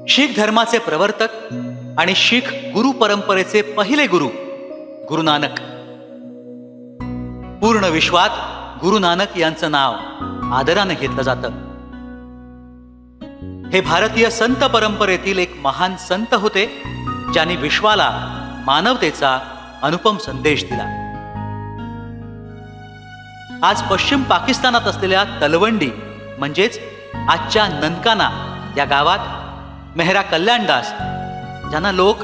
शीख धर्माचे प्रवर्तक आणि शीख गुरु परंपरेचे पहिले गुरु गुरु नानक. पूर्ण विश्वात गुरु नानक यांचं नाव आदराने घेतलं जातं. हे भारतीय संत परंपरेतील एक महान संत होते, ज्यांनी विश्वाला मानवतेचा अनुपम संदेश दिला. आज पश्चिम पाकिस्तानात असलेल्या तलवंडी म्हणजेच आजच्या ननकाना या गावात मेहरा कल्याणदास, ज्यांना लोक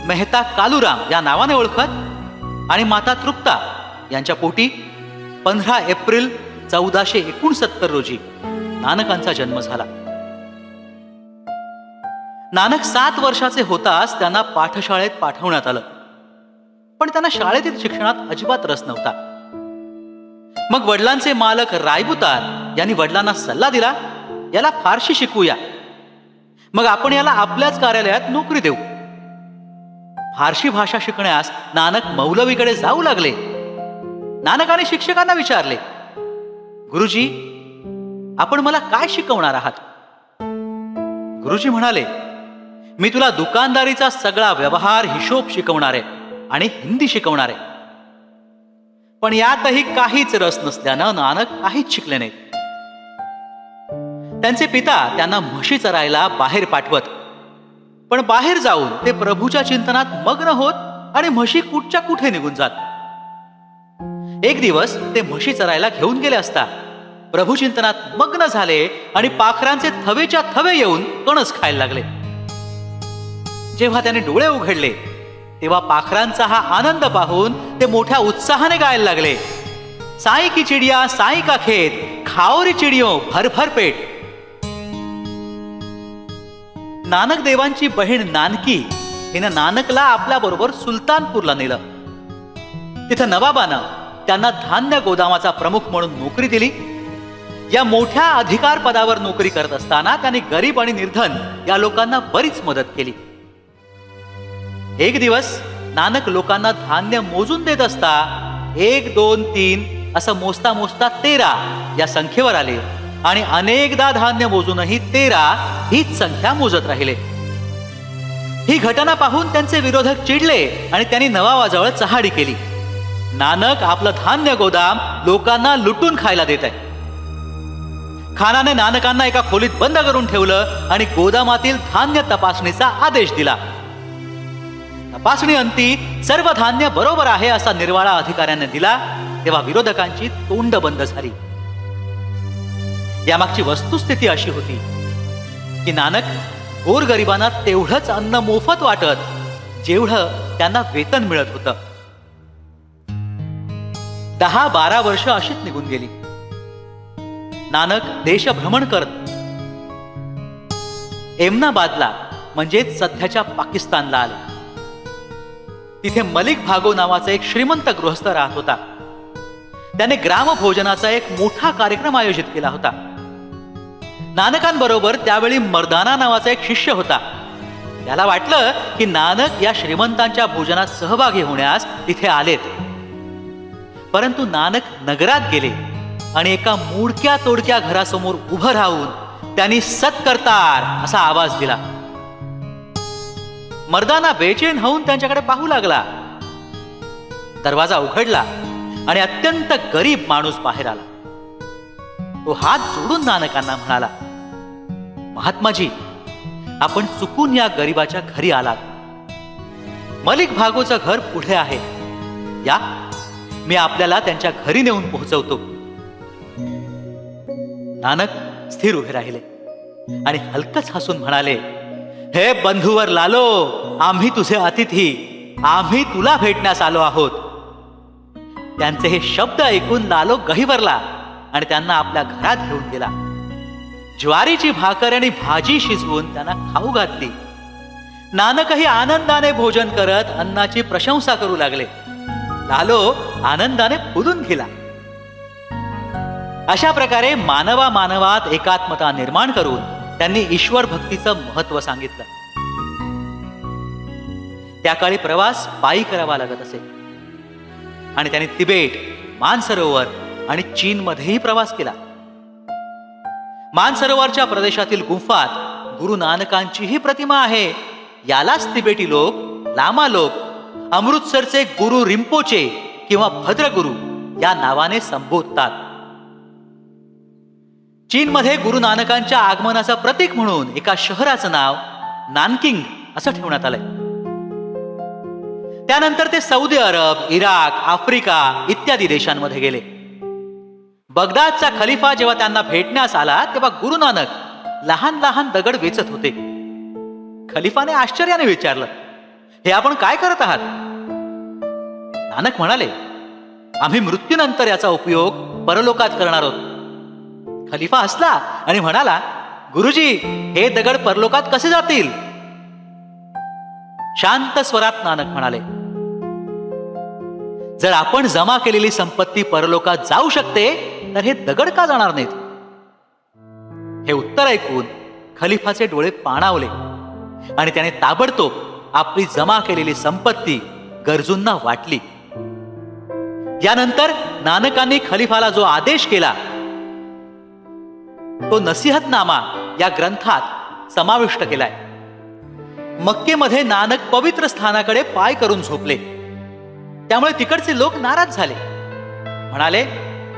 मेहता कालूराम या नावाने ओळखत, आणि माता तृप्ता यांच्या पोटी 15 एप्रिल 1469 रोजी नानकांचा जन्म झाला. नानक 7 वर्षाचे होताच त्यांना पाठशाळेत पाठवण्यात आलं, पण त्यांना शाळेतील शिक्षणात अजिबात रस नव्हता. मग वडिलांचे मालक रायबुतार यांनी वडिलांना सल्ला दिला, याला फारशी शिकवूया, मग आपण याला आपल्याच कार्यालयात नोकरी देऊ. फारशी भाषा शिकण्यास नानक मौलवीकडे जाऊ लागले. नानकाने शिक्षकांना विचारले, गुरुजी, आपण मला काय शिकवणार आहात? गुरुजी म्हणाले, मी तुला दुकानदारीचा सगळा व्यवहार हिशोब शिकवणार आहे आणि हिंदी शिकवणार आहे. पण यातही काहीच रस नसल्यानं नानक काहीच शिकले नाहीत. त्यांचे पिता त्यांना म्हशी चरायला बाहेर पाठवत, पण बाहेर जाऊन ते प्रभूच्या चिंतनात मग्न होत आणि म्हशी कुठच्या कुठे निघून जात. एक दिवस ते म्हशी चरायला घेऊन गेले असता प्रभू चिंतनात मग्न झाले आणि पाखरांचे थवेच्या थवे येऊन कणस खायला लागले. जेव्हा त्याने डोळे उघडले तेव्हा पाखरांचा हा आनंद पाहून ते मोठ्या उत्साहाने गायला लागले, साई की चिडिया साई का खेत, खाओ रे चिडियो भर भर पेट. नानक देवांची बहीण नानकी हिने नानकला आपल्या बरोबर सुलतानपूरला नेलं. तिथं नवाबानं त्यांना धान्य गोदामाचा प्रमुख म्हणून नोकरी दिली. या मोठ्या अधिकार पदावर नोकरी करत असताना त्यांनी गरीब आणि निर्धन या लोकांना बरीच मदत केली. एक दिवस नानक लोकांना धान्य मोजून देत असता 1, 2, 3 असं मोजता मोजता 13 या संख्येवर आले आणि अनेकदा धान्य मोजूनही 13 हीच संख्या मोजत राहिले. ही घटना पाहून त्यांचे विरोधक चिडले आणि त्यांनी नवाबाजवळ चहाडी केली. नानक आपलं धान्य गोदाम लोकांना लुटून खायला देत आहे. खानाने नानकांना एका खोलीत बंद करून ठेवलं आणि गोदामातील धान्य तपासणीचा आदेश दिला. तपासणी अंती सर्व धान्य बरोबर आहे असा निर्वाळा अधिकाऱ्याने दिला तेव्हा विरोधकांची तोंड बंद झाली. यामागची वस्तुस्थिती अशी होती की नानक गोरगरिबांना तेवढंच अन्न मोफत वाटत जेवढं त्यांना वेतन मिळत होतं. 10-12 वर्ष अशीच निघून गेली. नानक देशभ्रमण करत एमनाबादला म्हणजेच सध्याच्या पाकिस्तानला आले. तिथे मलिक भागो नावाचा एक श्रीमंत गृहस्थ राहत होता. त्याने ग्रामभोजनाचा एक मोठा कार्यक्रम आयोजित केला होता. नानकांबरोबर त्यावेळी मर्दाना नावाचा एक शिष्य होता. त्याला वाटलं की नानक या श्रीमंतांच्या भोजनात सहभागी होण्यास तिथे आलेत. परंतु नानक नगरात गेले आणि एका मोडक्या तोडक्या घरासमोर उभं राहून त्यांनी सत्कर्तार असा आवाज दिला. मर्दाना बेचैन होऊन त्यांच्याकडे पाहू लागला. दरवाजा उघडला आणि अत्यंत गरीब माणूस बाहेर आला. तो हात जोडून नानकांना म्हणाला, महात्माजी, आपण चुकून या गरीबाच्या घरी आलात. मलिक भागोचं घर पुढे आहे, या, मी आपल्याला त्यांच्या घरी नेऊन पोहोचवतो. नानक स्थिर उभे राहिले आणि हलकच हसून म्हणाले, हे बंधूवर लालो, आम्ही तुझे अतिथी, आम्ही तुला भेटण्यास आलो आहोत. त्यांचे हे शब्द ऐकून लालो गहिवरला आणि त्यांना आपल्या घरात घेऊन गेला. ज्वारीची भाकर आणि भाजी शिजवून त्यांना खाऊ घातली. नानकही आनंदाने भोजन करत अन्नाची प्रशंसा करू लागले. लालो आनंदाने फुलून गेला. अशा प्रकारे मानवात एकात्मता निर्माण करून त्यांनी ईश्वर भक्तीचं महत्व सांगितलं. त्या काळी प्रवास पायी करावा लागत असे आणि त्यांनी तिबेट, मानसरोवर आणि चीनमध्येही प्रवास केला. मानसरोवरच्या प्रदेशातील गुंफात गुरु नानकांचीही प्रतिमा आहे. यालाच तिबेटी लोक, लामा लोक, अमृतसरचे गुरु रिंपोचे किंवा भद्रगुरु या नावाने संबोधतात. चीनमध्ये गुरु नानकांच्या आगमनाचं प्रतीक म्हणून एका शहराचं नाव नानकिंग असं ठेवण्यात आलंय. त्यानंतर ते सौदी अरब, इराक, आफ्रिका इत्यादी देशांमध्ये गेले. बगदादचा खलिफा जेव्हा त्यांना भेटण्यास आला तेव्हा गुरु नानक लहान लहान दगड वेचत होते. खलिफाने आश्चर्याने विचारलं, हे आपण काय करत आहात? नानक म्हणाले, आम्ही मृत्यूनंतर याचा उपयोग परलोकात करणार आहोत. खलिफा हसला आणि म्हणाला, गुरुजी, हे दगड परलोकात कसे जातील? शांत स्वरात नानक म्हणाले, जर आपण जमा केलेली संपत्ती परलोकात जाऊ शकते तर हे दगड का जाणार नाहीत? हे उत्तर ऐकून खलिफाचे डोळे पाणावले आणि त्याने ताबडतोब आपली जमा केलेली संपत्ती गरजूंना वाटली. यानंतर नानकांनी खलिफाला जो आदेश केला तो नसीहतनामा या ग्रंथात समाविष्ट केलाय. मक्केमध्ये नानक पवित्र स्थानाकडे पाय करून झोपले. त्यामुळे तिकडचे लोक नाराज झाले. म्हणाले,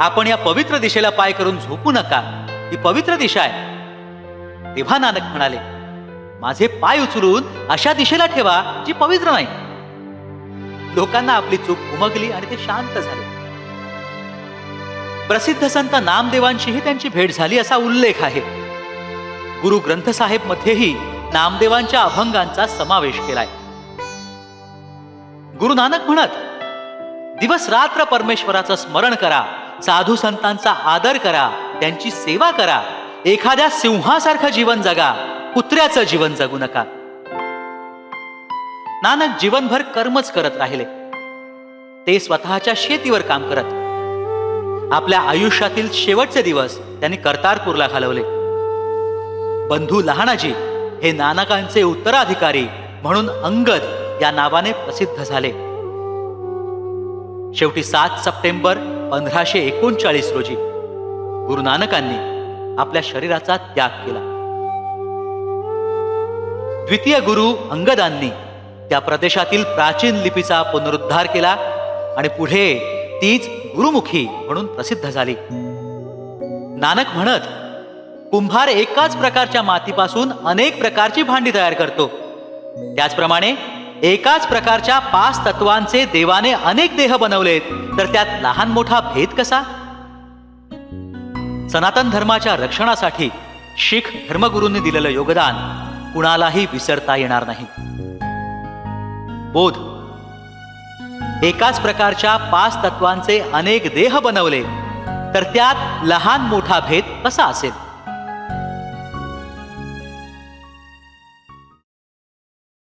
आपण या पवित्र दिशेला पाय करून झोपू नका, ही पवित्र दिशा आहे. तेव्हा नानक म्हणाले, माझे पाय उचलून अशा दिशेला ठेवा जी पवित्र नाही. लोकांना आपली चूक उमगली आणि ते शांत झाले. प्रसिद्ध संत नामदेवांशीही त्यांची भेट झाली असा उल्लेख आहे. गुरु ग्रंथ साहेब मध्येही नामदेवांच्या अभंगांचा समावेश केलाय. गुरु नानक म्हणत, दिवस रात्र परमेश्वराचं स्मरण करा, साधू संतांचा आदर करा, त्यांची सेवा करा. एखाद्या सिंहासारखं जीवन जगा, कुत्र्याचं जीवन जगू नका. नानक जीवनभर कर्मच करत राहिले. ते स्वतःच्या शेतीवर काम करत. आपल्या आयुष्यातील शेवटचे दिवस त्यांनी कर्तारपूरला घालवले. बंधू लहानाजी हे नानकांचे उत्तराधिकारी म्हणून अंगद या नावाने प्रसिद्ध झाले. शेवटी 7 सप्टेंबर 1539 रोजी गुरु नानकांनी आपल्या शरीराचा त्याग केला. द्वितीय गुरु अंगदांनी त्या प्रदेशातील प्राचीन लिपीचा पुनरुद्धार केला आणि पुढे तीच गुरुमुखी म्हणून प्रसिद्ध झाली. नानक म्हणत, कुंभार एकाच प्रकारच्या मातीपासून अनेक प्रकारची भांडी तयार करतो. त्याचप्रमाणे एकाच प्रकारच्या 5 तत्वांचे देवाने अनेक देह बनवलेत, तर त्यात लहान मोठा भेद कसा? सनातन धर्माच्या रक्षणासाठी शीख धर्मगुरूंनी दिलेलं योगदान कुणालाही विसरता येणार नाही. बोध, एकाच प्रकारच्या 5 तत्वांचे अनेक देह बनवले, तर त्यात लहान मोठा भेद कसा असेल?